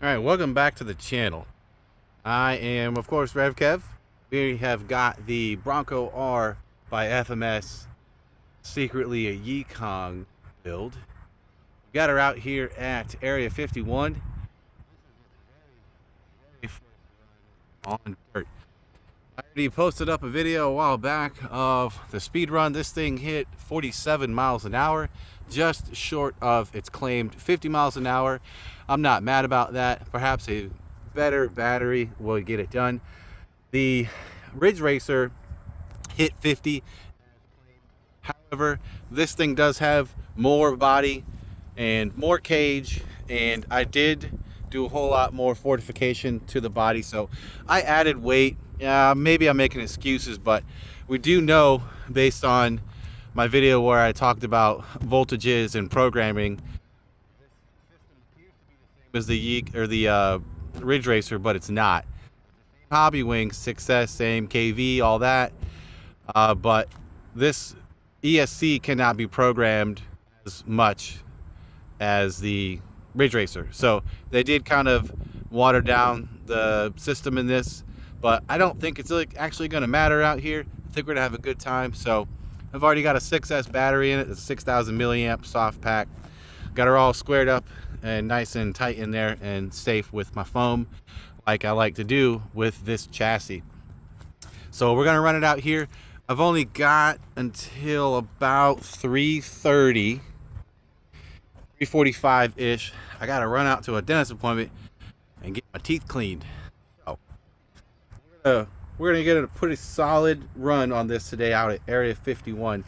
Alright, welcome back to the channel. I am, of course, REVKEV. We have got the Bronco R by FMS, secretly a Yikong build. We got her out here at Area 51 on dirt. I already posted up a video a while back of the speed run. This thing hit 47 miles an hour, just short of its claimed 50 miles an hour. I'm not mad about that. Perhaps a better battery will get it done. The Ridge Racer hit 50. However, this thing does have more body and more cage, and I did do a whole lot more fortification to the body, so I added weight. Maybe I'm making excuses, but we do know, based on my video where I talked about voltages and programming, as the Ridge Racer, but it's not. Hobby Wing, Success, same KV, all that, but this ESC cannot be programmed as much as the Ridge Racer, so they did kind of water down the system in this, but I don't think it's actually going to matter out here. I think we're gonna have a good time. So I've already got a 6S battery in it. It's a 6,000 milliamp soft pack. Got her all squared up and nice and tight in there and safe with my foam, like I like to do with this chassis. So we're gonna run it out here. I've only got until about 3:30, 3:45 ish. I gotta run out to a dentist appointment and get my teeth cleaned. So we're gonna get a pretty solid run on this today out at Area 51.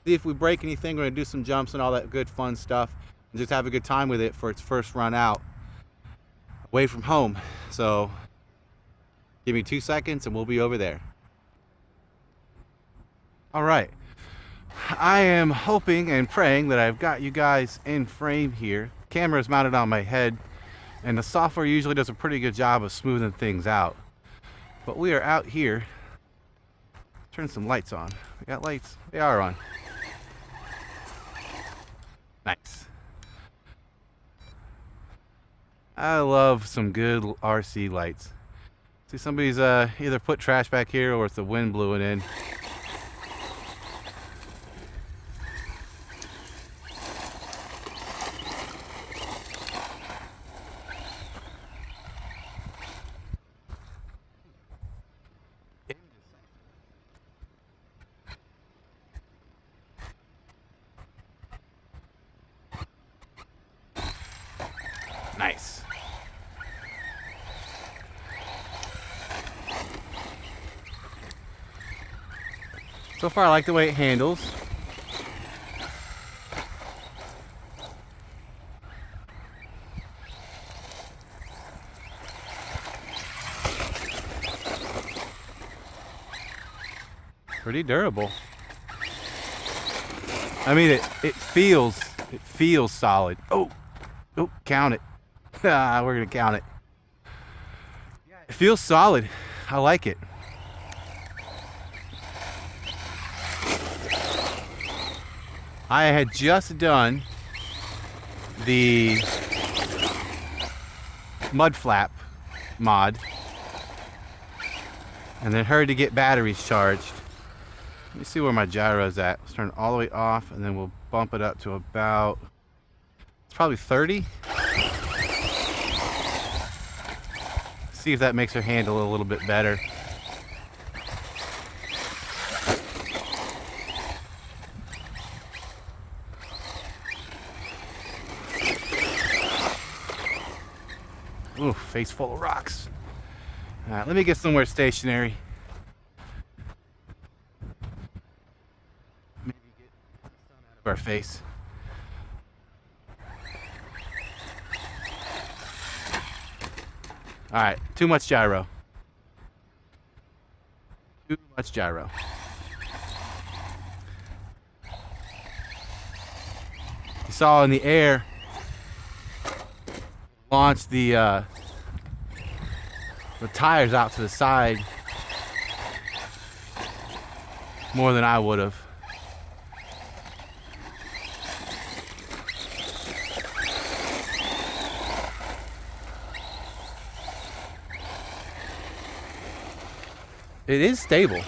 See if we break anything. We're gonna do some jumps and all that good fun stuff, and just have a good time with it for its first run out away from home. So give me 2 seconds and we'll be over there. All right, I am hoping and praying that I've got you guys in frame here. Camera is mounted on my head, and the software usually does a pretty good job of smoothing things out. But we are out here. Turn some lights on. We got lights. They are on. Nice. I love some good RC lights. See, somebody's either put trash back here or it's the wind blew it in. Nice. So far I like the way it handles. Pretty durable. I mean, it feels solid. Oh, count it. We're gonna count it. It feels solid. I like it. I had just done the mud flap mod and then hurried to get batteries charged. Let me see where my gyro's at. Let's turn it all the way off, and then we'll bump it up to about, it's probably 30. See if that makes her handle a little bit better. Ooh, face full of rocks. All right, let me get somewhere stationary. Maybe get the sun out of our face. All right, too much gyro. Too much gyro. You saw in the air, launched the tires out to the side more than I would have. it is stable.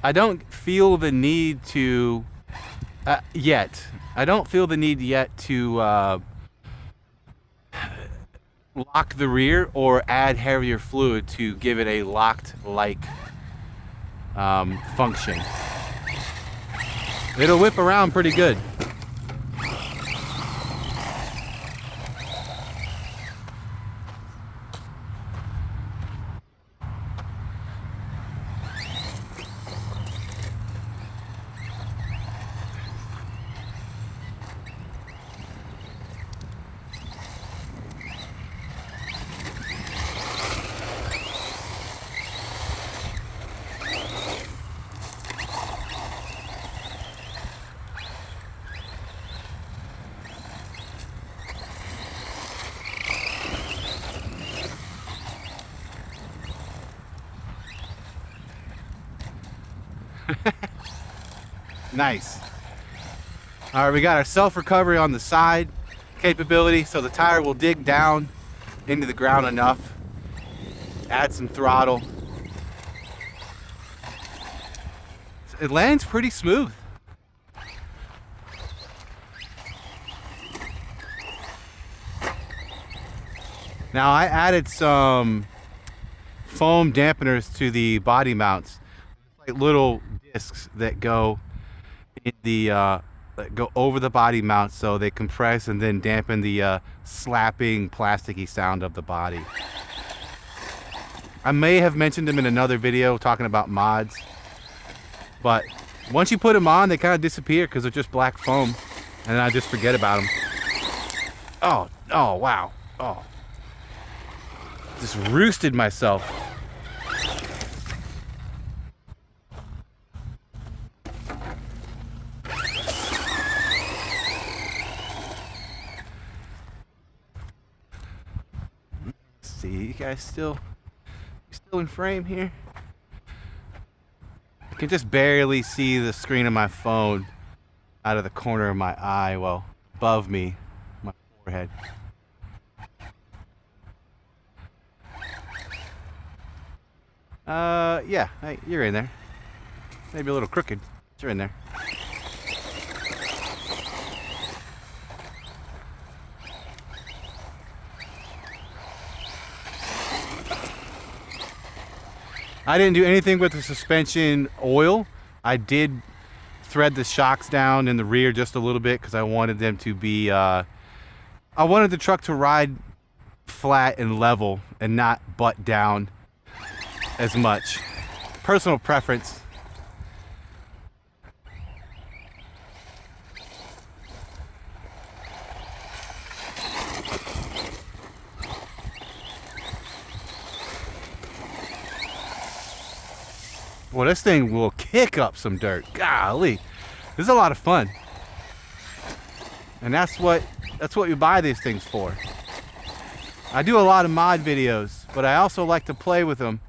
I don't feel the need to yet. I don't feel the need yet to lock the rear or add heavier fluid to give it a locked-like function. It'll whip around pretty good. Nice. All right, we got our self-recovery on the side capability, so the tire will dig down into the ground enough. Add some throttle. It lands pretty smooth. Now I added some foam dampeners to the body mounts, like little discs that go in the that go over the body mount, so they compress and then dampen the slapping plasticky sound of the body. I may have mentioned them in another video talking about mods, but once you put them on, they kind of disappear because they're just black foam, and then I just forget about them. Oh wow, oh, just roosted myself. See, you guys still in frame here? I can just barely see the screen of my phone out of the corner of my eye, well, above me, my forehead. Yeah, you're in there. Maybe a little crooked, but you're in there. I didn't do anything with the suspension oil. I did thread the shocks down in the rear just a little bit because I wanted them to be, I wanted the truck to ride flat and level and not butt down as much. Personal preference. Well, this thing will kick up some dirt. Golly, this is a lot of fun, and that's what you buy these things for. I do a lot of mod videos, but I also like to play with them.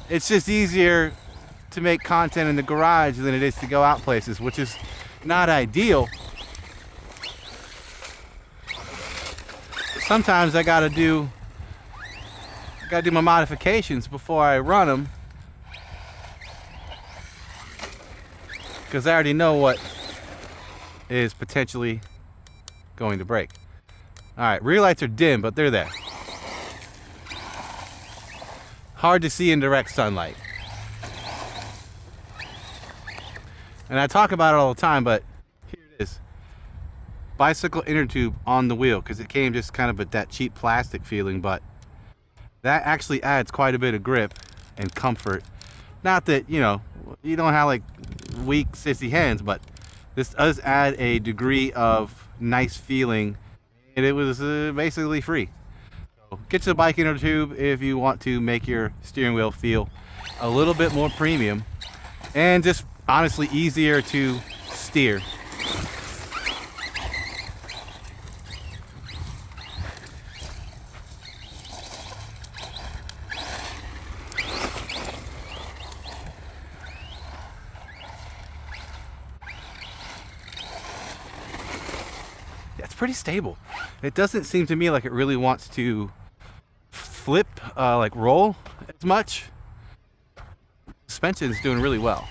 It's just easier to make content in the garage than it is to go out places, which is not ideal. Sometimes I gotta do my modifications before I run them, because I already know what is potentially going to break. All right, rear lights are dim, but they're there. Hard to see in direct sunlight. And I talk about it all the time, but here it is. Bicycle inner tube on the wheel, because it came just kind of with that cheap plastic feeling, but that actually adds quite a bit of grip and comfort. Not that, you know, you don't have like weak sissy hands, but this does add a degree of nice feeling, and it was basically free. So get to the bike inner tube if you want to make your steering wheel feel a little bit more premium and just honestly easier to steer. pretty stable. It doesn't seem to me like it really wants to flip, like roll as much. Suspension's doing really well.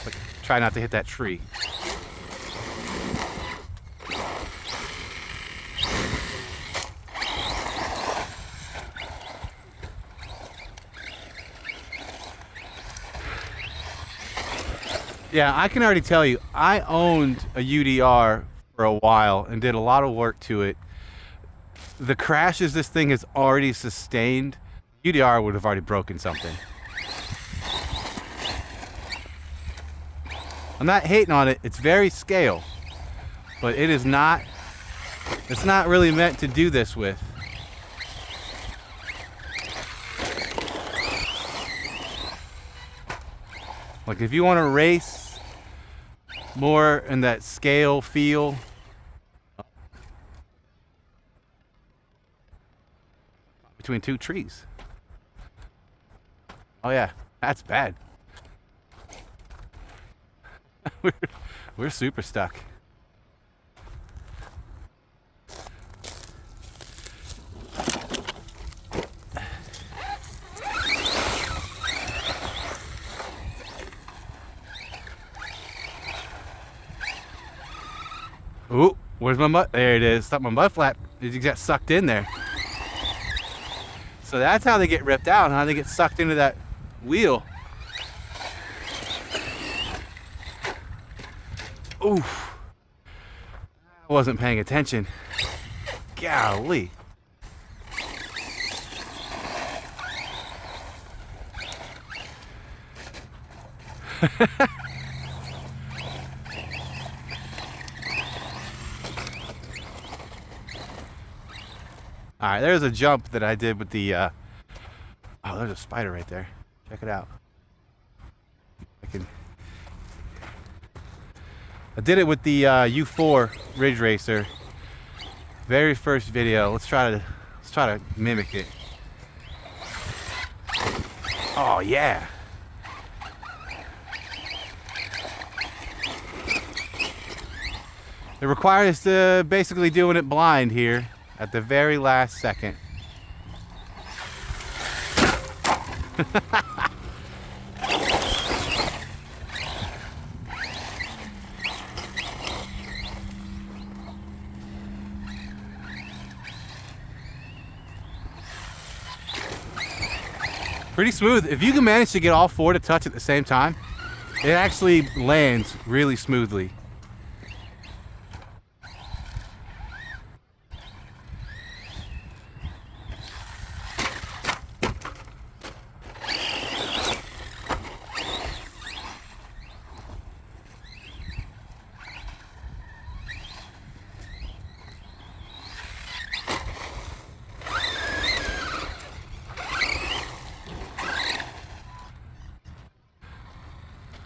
Like, try not to hit that tree. Yeah, I can already tell you, I owned a UDR for a while and did a lot of work to it. The crashes this thing has already sustained, UDR would have already broken something. I'm not hating on it, it's very scale, but it is not, it's not really meant to do this with. Like if you want to race more in that scale feel, between two trees. Oh yeah, that's bad. we're super stuck. Ooh, where's my mud? There it is. Thought my mud flap. Did you get sucked in there? So that's how they get ripped out, how they get sucked into that wheel. Oof. I wasn't paying attention. Golly. All right, there's a jump that I did with the, oh, there's a spider right there. Check it out. I did it with the U4 Ridge Racer. Very first video. Let's try to mimic it. Oh yeah. It requires basically doing it blind here at the very last second. Pretty smooth. If you can manage to get all four to touch at the same time, it actually lands really smoothly.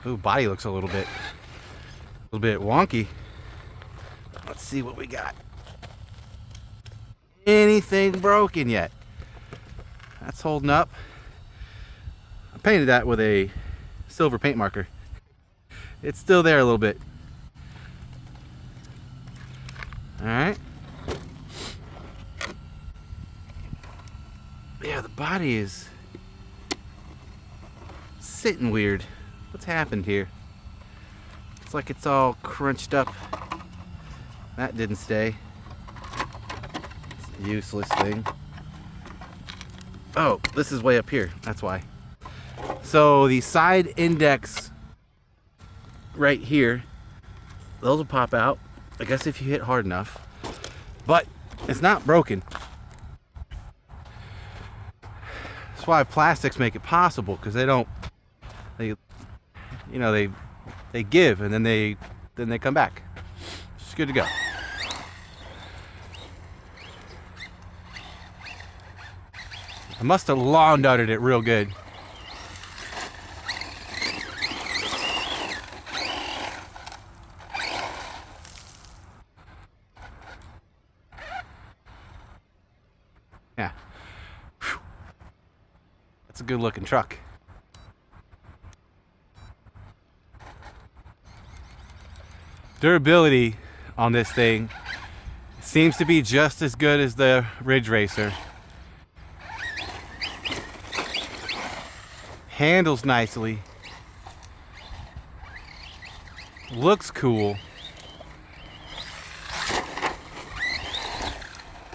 Ooh, body looks a little bit wonky. Let's see what we got. Anything broken yet? That's holding up. I painted that with a silver paint marker. It's still there a little bit. All right. Yeah, the body is sitting weird. What's happened here? It's like it's all crunched up. That didn't stay. It's a useless thing. Oh, this is way up here. That's why. So the side index right here, those will pop out. I guess if you hit hard enough. But it's not broken. That's why plastics make it possible, because they don't, you know, they give and then they come back. It's good to go. I must have lawn darted it real good. Yeah. Whew. That's a good looking truck. Durability on this thing seems to be just as good as the Ridge Racer. Handles nicely. Looks cool.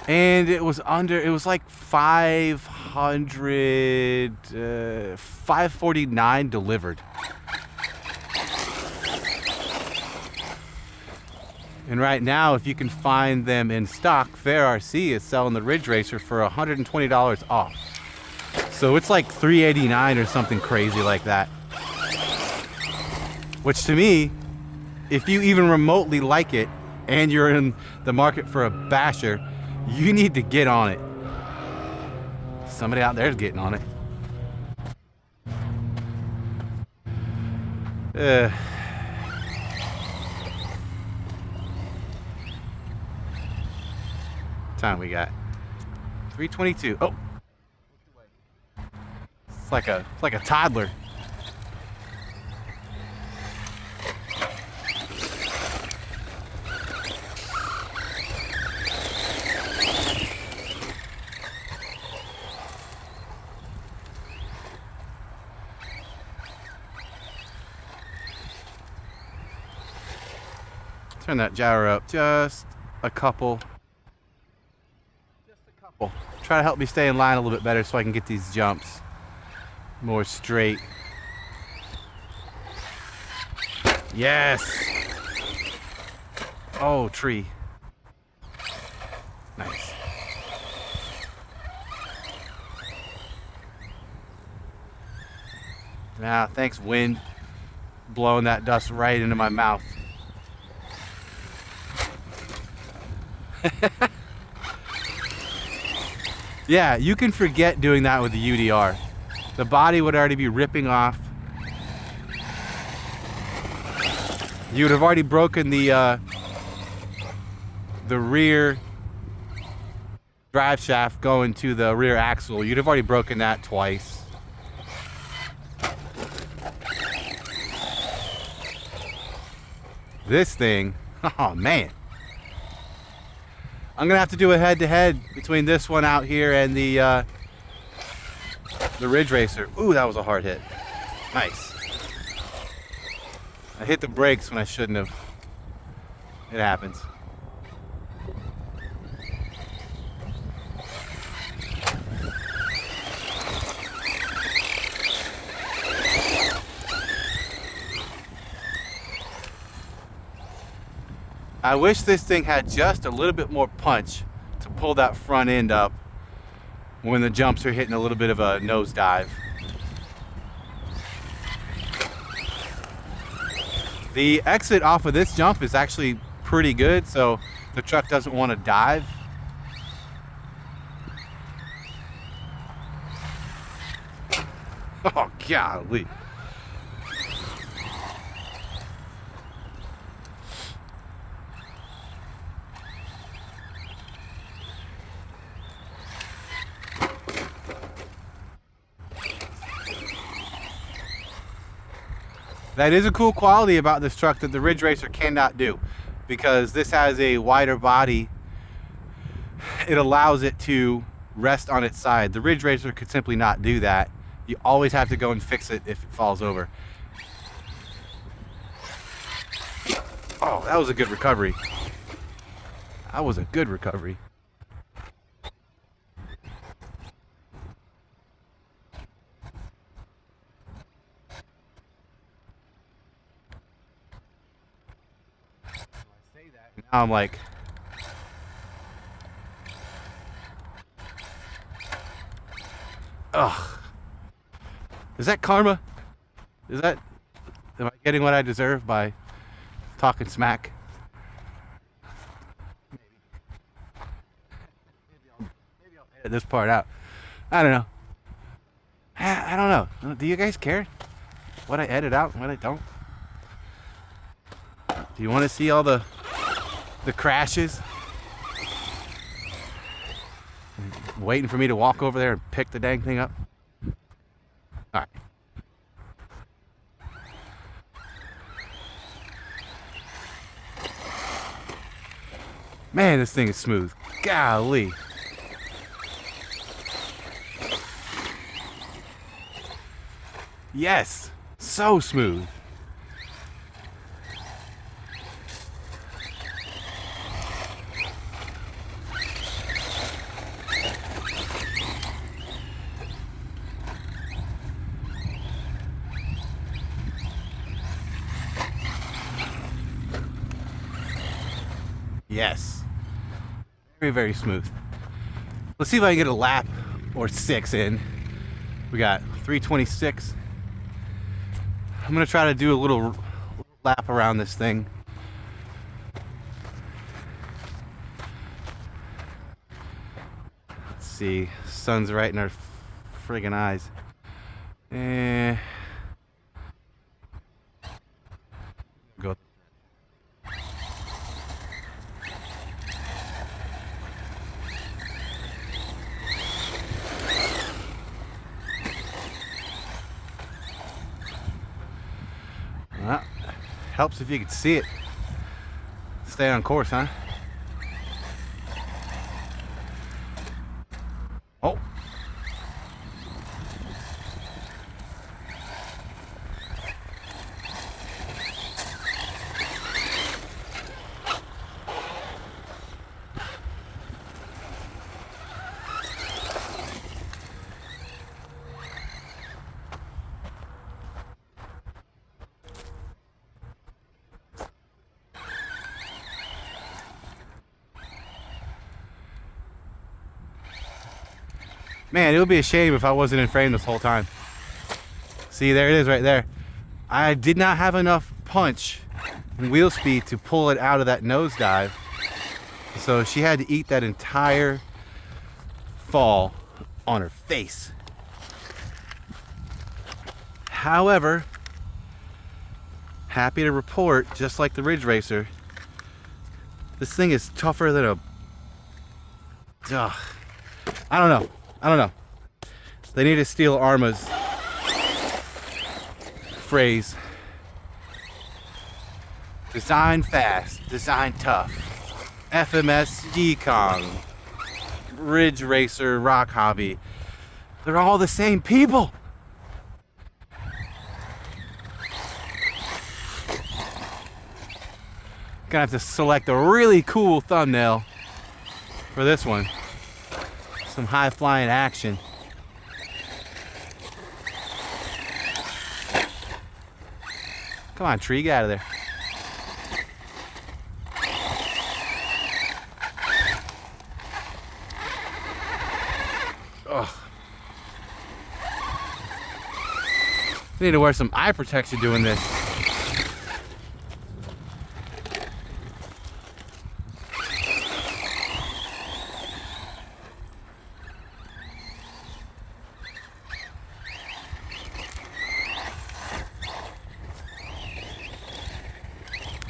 And it was like 549 delivered. And right now, if you can find them in stock, Fair RC is selling the Ridge Racer for $120 off. So it's like $389 or something crazy like that. Which to me, if you even remotely like it and you're in the market for a basher, you need to get on it. Somebody out there is getting on it. Time we got 3:22. Oh, it's like a toddler. Turn that gyro up just a couple. Try to help me stay in line a little bit better so I can get these jumps more straight. Yes. Oh, tree. Nice. Now, thanks, wind, blowing that dust right into my mouth. Yeah, you can forget doing that with the UDR. The body would already be ripping off. You would have already broken the rear drive shaft going to the rear axle. You'd have already broken that twice. This thing, oh man. I'm gonna have to do a head-to-head between this one out here and the Ridge Racer. Ooh, that was a hard hit. Nice. I hit the brakes when I shouldn't have. It happens. I wish this thing had just a little bit more punch to pull that front end up when the jumps are hitting a little bit of a nosedive. The exit off of this jump is actually pretty good, so the truck doesn't want to dive. Oh, golly. That is a cool quality about this truck that the Ridge Racer cannot do, because this has a wider body. It allows it to rest on its side. The Ridge Racer could simply not do that. You always have to go and fix it if it falls over. Oh, that was a good recovery. That was a good recovery. Now I'm like, ugh. Is that karma? Am I getting what I deserve by talking smack? Maybe I'll edit this part out. I don't know. I don't know. Do you guys care what I edit out and what I don't? Do you want to see all the crashes? Waiting for me to walk over there and pick the dang thing up? Alright. Man, this thing is smooth. Golly. Yes, so smooth. Yes, very, very smooth. Let's see if I can get a lap or 6 in. We got 326. I'm gonna try to do a little lap around this thing. Let's see, sun's right in our friggin' eyes. Go. Well, helps if you can see it. Stay on course, huh? Oh. Man, it would be a shame if I wasn't in frame this whole time. See, there it is right there. I did not have enough punch and wheel speed to pull it out of that nosedive. So she had to eat that entire fall on her face. However, happy to report, just like the Ridge Racer, this thing is tougher than a... Ugh. I don't know. They need to steal Arma's phrase. Design fast, design tough. FMS Yikong, Ridge Racer, Rock Hobby. They're all the same people. Gonna have to select a really cool thumbnail for this one. Some high flying action. Come on, tree, get out of there. Ugh. I need to wear some eye protection doing this.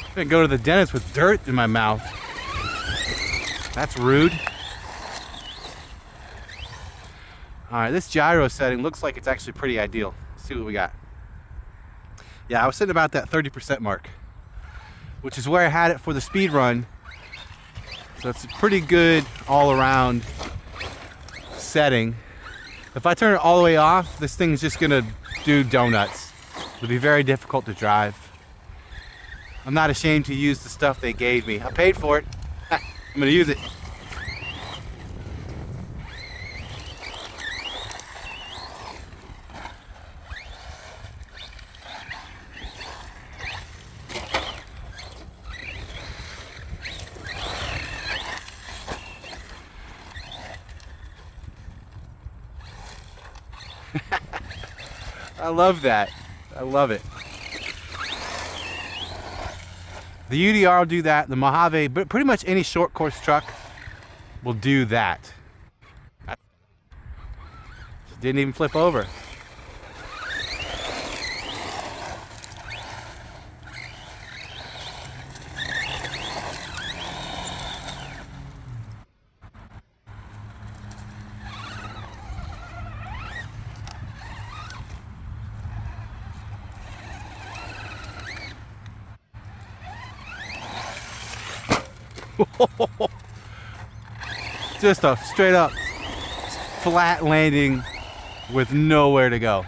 I'm gonna go to the dentist with dirt in my mouth. That's rude. All right, this gyro setting looks like it's actually pretty ideal. Let's see what we got. Yeah, I was sitting about that 30% mark, which is where I had it for the speed run. So it's a pretty good all around setting. If I turn it all the way off, this thing's just gonna do donuts. It'll be very difficult to drive. I'm not ashamed to use the stuff they gave me. I paid for it. I'm gonna use it. I love that. I love it. The UDR will do that. The Mojave, but pretty much any short course truck will do that. Didn't even flip over. Just a straight up flat landing with nowhere to go.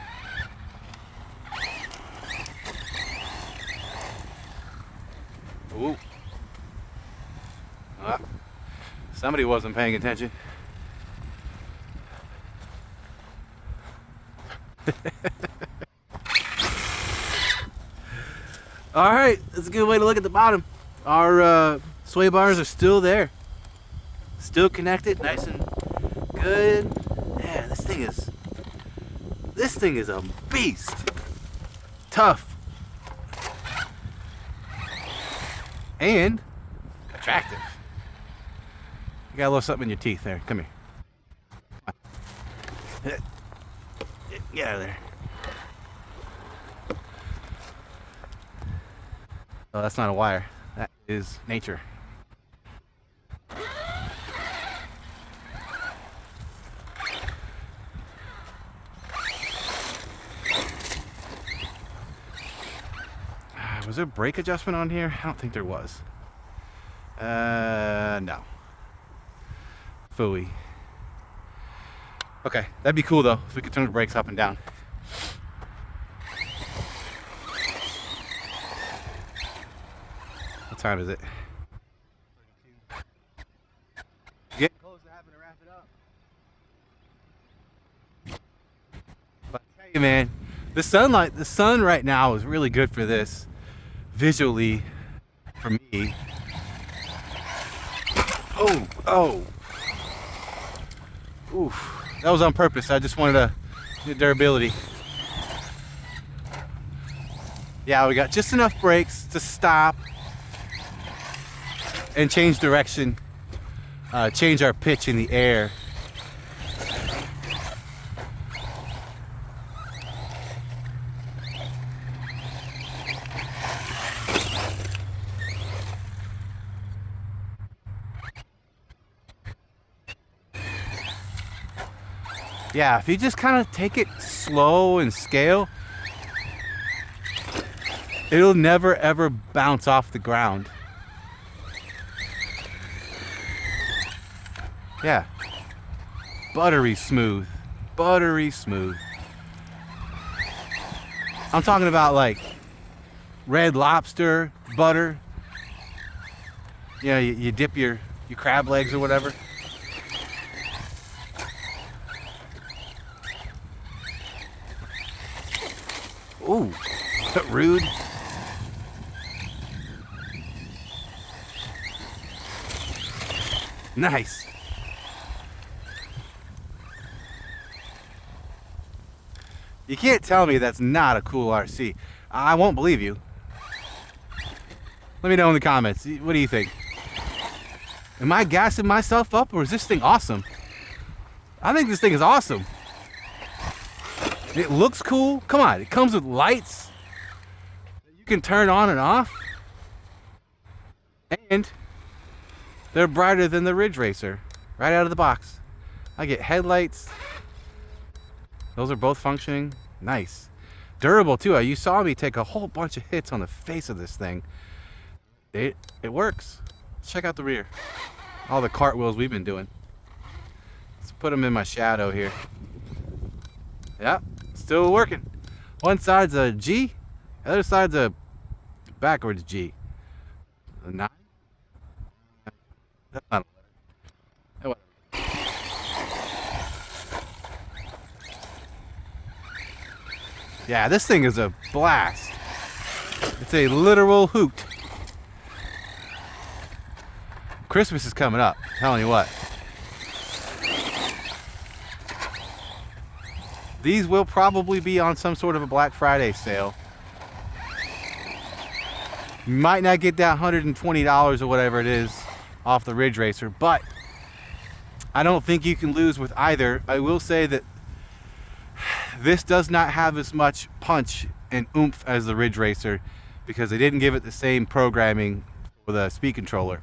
Ooh. Somebody wasn't paying attention. All right, that's a good way to look at the bottom. Our sway bars are still there, still connected, nice and good. Yeah, this thing is a beast. Tough and attractive. You got a little something in your teeth there. Come here. Get out of there. Oh, that's not a wire. That is nature. Was there a brake adjustment on here? I don't think there was. No. Phooey. Okay, that'd be cool though, if we could turn the brakes up and down. What time is it? Getting close to having to wrap it up. But I tell you, man, the sun right now is really good for this, visually, for me. Oh. Oof. That was on purpose. I just wanted to get durability. Yeah, we got just enough brakes to stop and change direction, change our pitch in the air. Yeah, if you just kind of take it slow and scale, it'll never ever bounce off the ground. Yeah. Buttery smooth. Buttery smooth. I'm talking about like Red Lobster butter. Yeah, you dip your crab legs or whatever. Ooh, rude. Nice. You can't tell me that's not a cool RC. I won't believe you. Let me know in the comments. What do you think? Am I gassing myself up, or is this thing awesome? I think this thing is awesome. It looks cool. Come on, it comes with lights that you can turn on and off. And they're brighter than the Ridge Racer, right out of the box. I get headlights. Those are both functioning. Nice. Durable too. You saw me take a whole bunch of hits on the face of this thing. It works. Let's check out the rear. All the cartwheels we've been doing. Let's put them in my shadow here. Yep. Still working. One side's a G, the other side's a backwards G. A 9? That's not a letter. Yeah, this thing is a blast. It's a literal hoot. Christmas is coming up, I'm telling you what. These will probably be on some sort of a Black Friday sale. You might not get that $120 or whatever it is off the Ridge Racer, but I don't think you can lose with either. I will say that this does not have as much punch and oomph as the Ridge Racer because they didn't give it the same programming for the speed controller.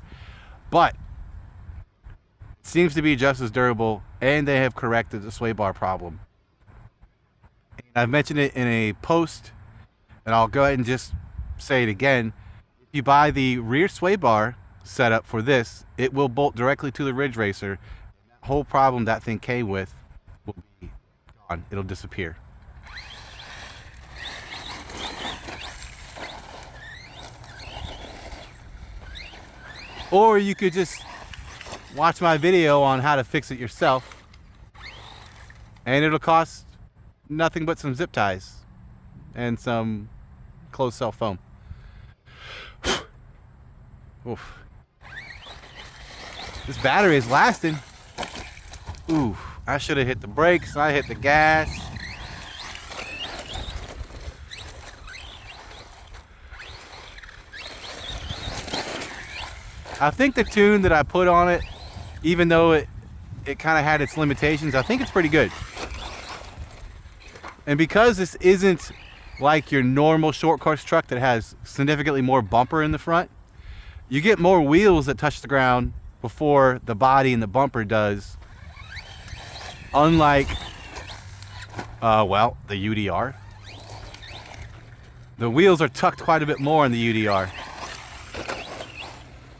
But it seems to be just as durable, and they have corrected the sway bar problem. I've mentioned it in a post, and I'll go ahead and just say it again. If you buy the rear sway bar setup for this, it will bolt directly to the Ridge Racer. The whole problem that thing came with will be gone. It'll disappear. Or you could just watch my video on how to fix it yourself, and it'll cost nothing but some zip ties and some closed cell foam. Oof. This battery is lasting. Ooh, I should have hit the brakes. I hit the gas. I think the tune that I put on it, even though it kind of had its limitations, I think it's pretty good. And because this isn't like your normal short course truck that has significantly more bumper in the front, you get more wheels that touch the ground before the body and the bumper does. Unlike, well, the UDR. The wheels are tucked quite a bit more in the UDR.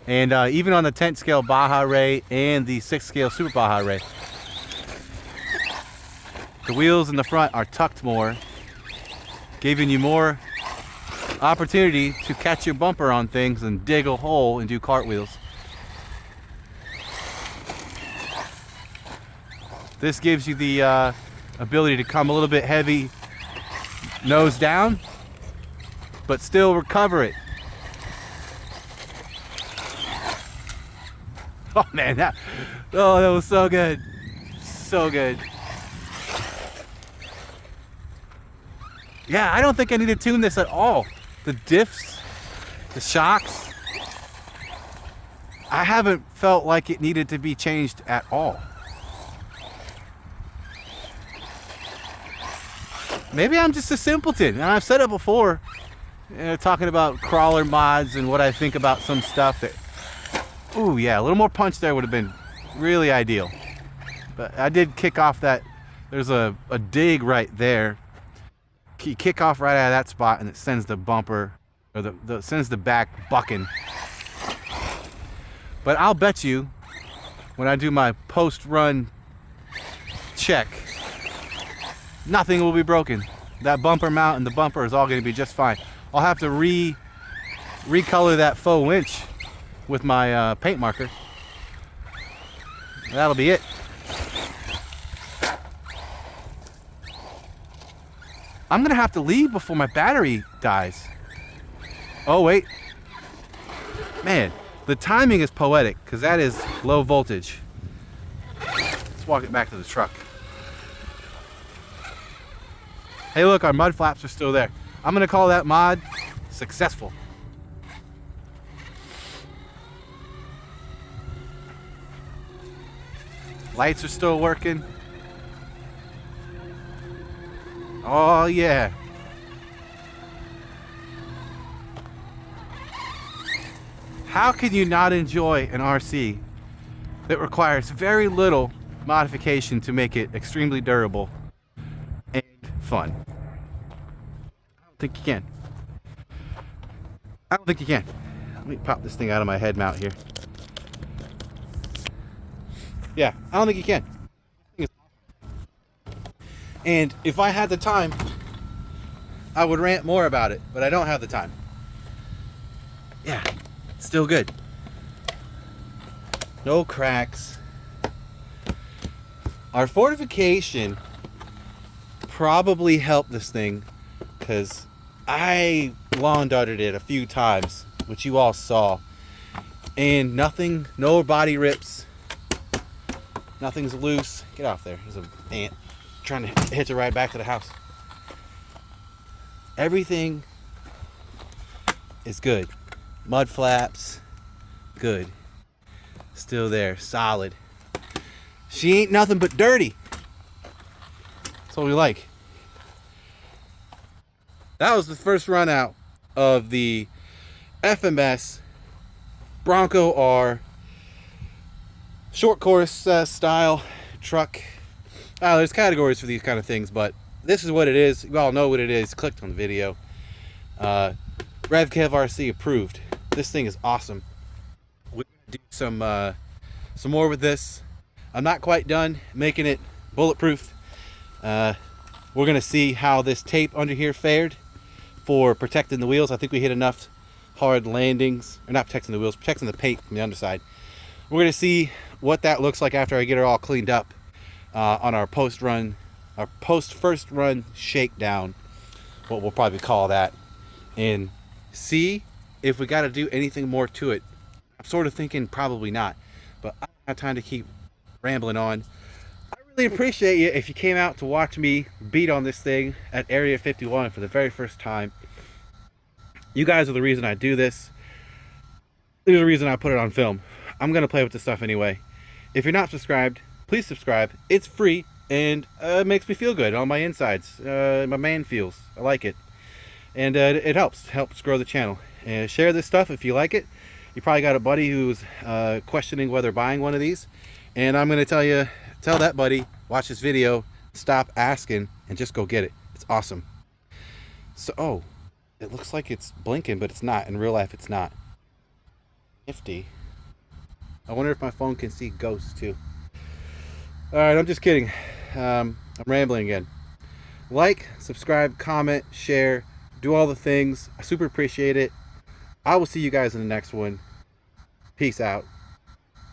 And even on the 10th scale Baja Ray and the 6th scale Super Baja Ray, the wheels in the front are tucked more, giving you more opportunity to catch your bumper on things and dig a hole and do cartwheels. This gives you the ability to come a little bit heavy nose down, but still recover it. Oh man, that was so good. So good. Yeah, I don't think I need to tune this at all. The diffs, the shocks, I haven't felt like it needed to be changed at all. Maybe I'm just a simpleton, and I've said it before, talking about crawler mods and what I think about some stuff that, ooh yeah, a little more punch there would have been really ideal. But I did kick off that, there's a dig right there. You kick off right out of that spot and it sends the bumper, or sends the back bucking. But I'll bet you, when I do my post-run check, nothing will be broken. That bumper mount and the bumper is all going to be just fine. I'll have to recolor that faux winch with my paint marker. That'll be it. I'm gonna have to leave before my battery dies. Oh wait, man, the timing is poetic because that is low voltage. Let's walk it back to the truck. Hey look, our mud flaps are still there. I'm gonna call that mod successful. Lights are still working. Oh yeah. How can you not enjoy an RC that requires very little modification to make it extremely durable and fun? I don't think you can. I don't think you can. Let me pop this thing out of my head mount here. Yeah, I don't think you can. And if I had the time, I would rant more about it, but I don't have the time. Yeah, still good. No cracks. Our fortification probably helped this thing because I lawn darted it a few times, which you all saw, and nothing, no body rips, nothing's loose. Get off there. There's an ant trying to hitch it right back to the house. Everything is good. Mud flaps, good. Still there, solid. She ain't nothing but dirty. That's what we like. That was the first run out of the FMS Bronco R short course style truck. There's categories for these kind of things, but this is what it is. You all know what it is. Clicked on the video. REVKEV RC approved. This thing is awesome. some more with this. I'm not quite done making it bulletproof. We're gonna see how this tape under here fared for protecting the wheels. I think we hit enough hard landings, or not protecting the wheels, protecting the paint from the underside. We're gonna see what that looks like after I get it all cleaned up on our post first run shakedown, what we'll probably call that, and see if we got to do anything more to it. I'm sort of thinking probably not, but I don't have time to keep rambling on. I really appreciate you if you came out to watch me beat on this thing at Area 51 for the very first time. You guys are the reason I do this. There's a reason I put it on film. I'm gonna play with this stuff anyway. If you're not subscribed, please subscribe. It's free and it makes me feel good on my insides. My man feels. I like it, and it helps grow the channel. And share this stuff if you like it. You probably got a buddy who's questioning whether buying one of these, and I'm gonna tell that buddy, watch this video, stop asking, and just go get it. It's awesome. So, oh, it looks like it's blinking, but it's not. In real life, it's not. Nifty. I wonder if my phone can see ghosts too. All right, I'm just kidding. I'm rambling again. Like, subscribe, comment, share, do all the things. I super appreciate it. I will see you guys in the next one. Peace out.